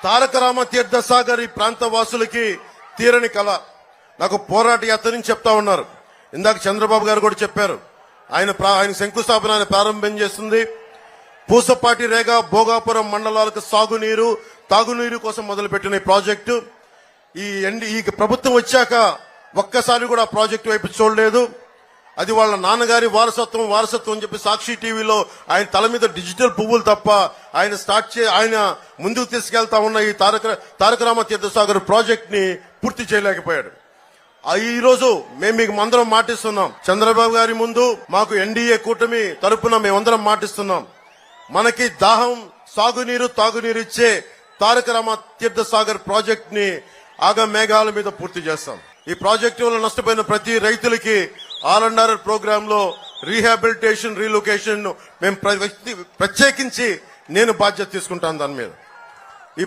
తారక రామ తీర్థ సాగర్ ఈ ప్రాంత వాసులకి తీరని కళ. నాకు పోరాట యాత్ర నుంచి చెప్తా ఉన్నారు. ఇందాక చంద్రబాబు గారు కూడా చెప్పారు. ఆయన శంకుస్థాపన ఆయన ప్రారంభం చేస్తుంది. పూసపాటి రేగ భోగాపురం మండలాలకు సాగునీరు తాగునీరు కోసం మొదలుపెట్టిన ఈ ప్రాజెక్టు ఈ ప్రభుత్వం వచ్చాక ఒక్కసారి కూడా ప్రాజెక్టు వైపు చూడలేదు. అది వాళ్ళ నాన్నగారి వారసత్వం అని చెప్పి సాక్షి టీవీలో ఆయన తల మీద డిజిటల్ పువ్వులు తప్ప ఆయన ముందుకు తీసుకెళ్తా ఉన్న ఈ తారక రామ తీర్థసాగర్ ప్రాజెక్ట్ ని పూర్తి చేయలేకపోయాడు. ఈ రోజు మేము మీకు అందరం మాటిస్తున్నాం. చంద్రబాబు గారి ముందు మాకు ఎన్డీఏ కూటమి తరపున మేమందరం మాటిస్తున్నాం. మనకి దాహం సాగునీరు తాగునీరు ఇచ్చే తారక రామ తీర్థసాగర్ ప్రాజెక్ట్ ని ఆగమేఘాల మీద పూర్తి చేస్తాం. ఈ ప్రాజెక్టు వల్ల నష్టపోయిన ప్రతి రైతులకి ఆర్&ఆర్ ప్రోగ్రామ్ లో రీహాబిలిటేషన్ రీలొకేషన్ మేము ప్రత్యేకించి నేను బాధ్యత తీసుకుంటాను దాని మీద. ఈ